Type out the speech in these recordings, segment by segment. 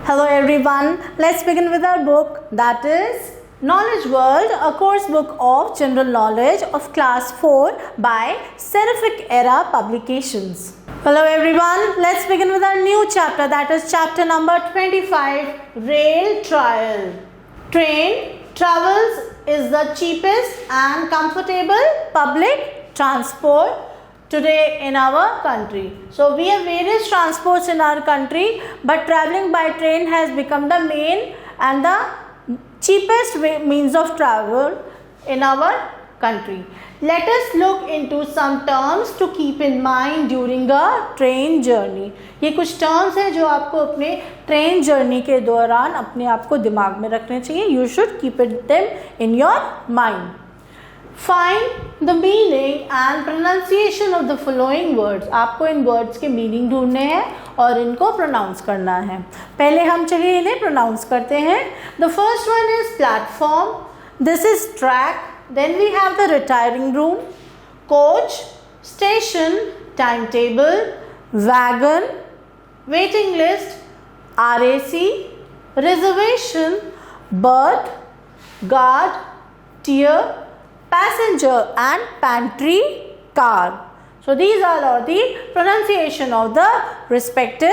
Hello everyone, let's begin with our book, that is Knowledge World, a course book of general knowledge of class 4 by Seraphic Era Publications. Hello everyone, let's begin with our new chapter, that is chapter number 25, Rail Trial. Train travels is the cheapest and comfortable public transport today in our country. So we have various transports in our country, but traveling by train has become the main and the cheapest means of travel in our country. Let us look into some terms to keep in mind during a train journey. ये कुछ terms हैं जो आपको अपने train journey के दौरान अपने आप को दिमाग में रखने चाहिए. You should keep them in your mind. Find the meaning and pronunciation of the following words. आपको इन words के meaning ढूंढने हैं और इनको pronounce करना है. पहले हम चलिए इन्हें pronounce करते हैं. The first one is platform. This is track. Then we have the retiring room, coach, station, timetable, wagon, waiting list, RAC, reservation, berth, guard, tier, passenger and pantry car. So these are all the pronunciation of the respective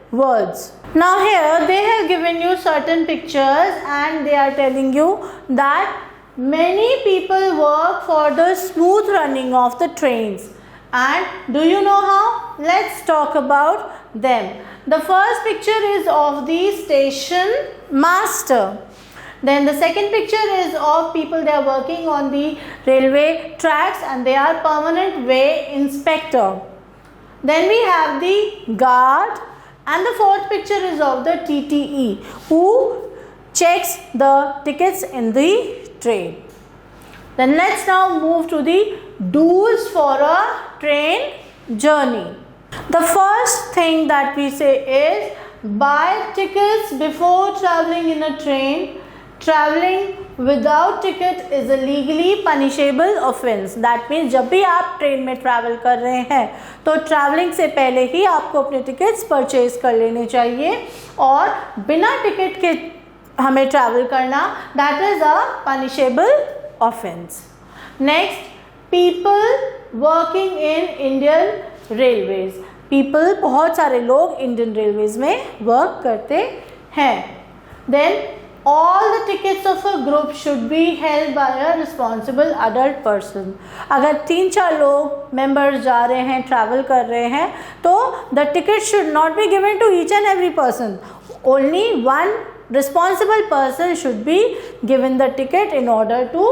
words. Now here they have given you certain pictures and they are telling you that many people work for the smooth running of the trains. And do you know how? Let's talk about them. The first picture is of the station master. Then the second picture is of people, they are working on the railway tracks and they are permanent way inspector. Then we have the guard and the fourth picture is of the TTE who checks the tickets in the train. Then let's now move to the do's for a train journey. The first thing that we say is buy tickets before traveling in a train. Traveling without ticket is a legally punishable offence. That means जब भी आप train में travel कर रहे हैं तो travelling से पहले ही आपको अपने टिकट्स परचेज कर लेने चाहिए और बिना टिकट के हमें ट्रैवल करना that is a punishable offence. Next, people working in Indian railways. People, बहुत सारे लोग इंडियन रेलवेज में वर्क करते हैं. Then all the tickets of a group should be held by a responsible adult person. अगर 3-4 लोग members जा रहे हैं, travel कर रहे हैं तो the ticket should not be given to each and every person. Only one responsible person should be given the ticket in order to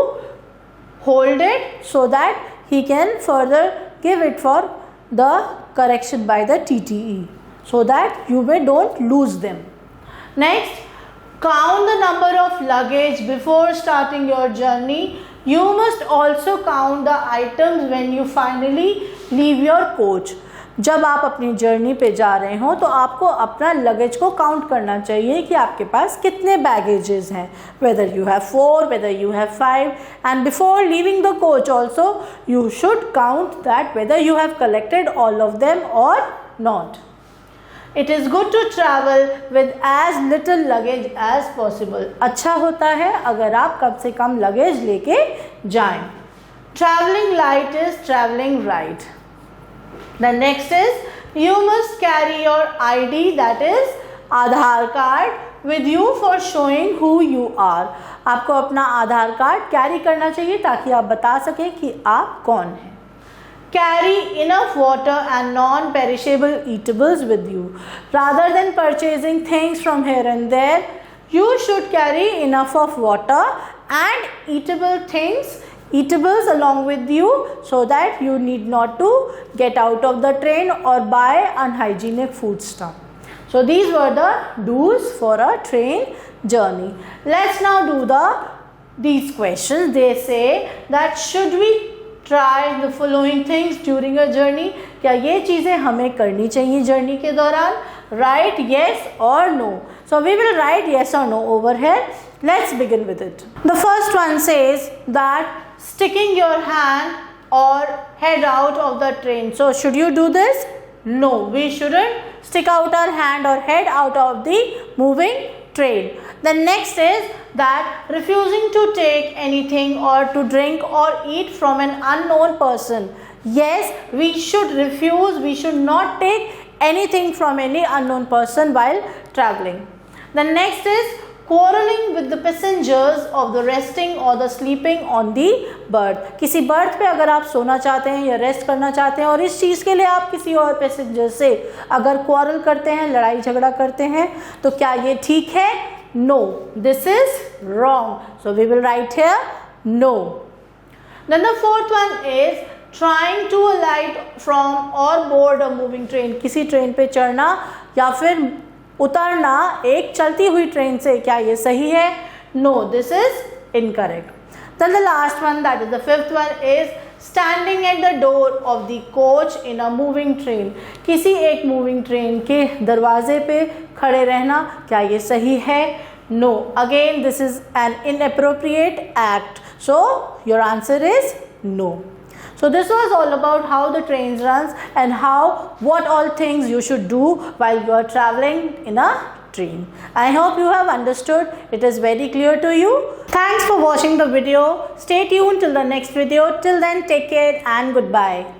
hold it so that he can further give it for the correction by the TTE so that you don't lose them. Next, count the number of luggage before starting your journey. You must also count the items when you finally leave your coach. जब आप अपनी journey पे जा रहे हो तो आपको अपना लगेज को काउंट करना चाहिए कि आपके पास कितने बैगेजेस हैं. Whether you have 4, whether you have 5, and before leaving the coach also you should count that whether you have collected all of them or not. It is good to travel with as little luggage as possible. अच्छा होता है अगर आप कम से कम luggage लेके जाएं. Traveling light is traveling right. The next is you must carry your ID, that is Aadhaar card with you for showing who you are. आपको अपना आधार कार्ड कैरी करना चाहिए ताकि आप बता सकें कि आप कौन हैं. Carry enough water and non-perishable eatables with you. Rather than purchasing things from here and there, you should carry enough of water and eatables along with you so that you need not to get out of the train or buy unhygienic food stuff. So these were the do's for a train journey. Let's now do these questions. They say that should we try the following things during a journey. क्या ये चीज़ें हमें करनी चाहिए journey के दौरान? Write yes or no. So we will write yes or no over here. Let's begin with it. The first one says that sticking your hand or head out of the train. So should you do this? No, we shouldn't stick out our hand or head out of the moving train. The next is that refusing to take anything or to drink or eat from an unknown person. Yes, we should refuse, we should not take anything from any unknown person while traveling. The next is quarreling with the passengers of the resting or the sleeping on the berth. किसी birth पे अगर आप सोना चाहते हैं या rest करना चाहते हैं और इस चीज़ के लिए आप किसी और पैसेंजर से अगर क्वारल करते हैं, लड़ाई झगड़ा करते हैं, तो क्या ये ठीक है? No, this is wrong. So we will write here no. Then the fourth one is trying to alight from or board a moving train. किसी ट्रेन पे चढ़ना या फिर उतरना एक चलती हुई ट्रेन से, क्या ये सही है? No, this is incorrect. Then the last one, that is the fifth one, is standing at the door of the coach in a moving train. किसी एक moving train के दरवाजे पे खड़े रहना, क्या ये सही है? No. Again, this is an inappropriate act. So your answer is no. So this was all about how the trains runs and what all things you should do while you are traveling in a train. I hope you have understood. It is very clear to you. Thanks for watching the video. Stay tuned till the next video. Till then, take care and goodbye.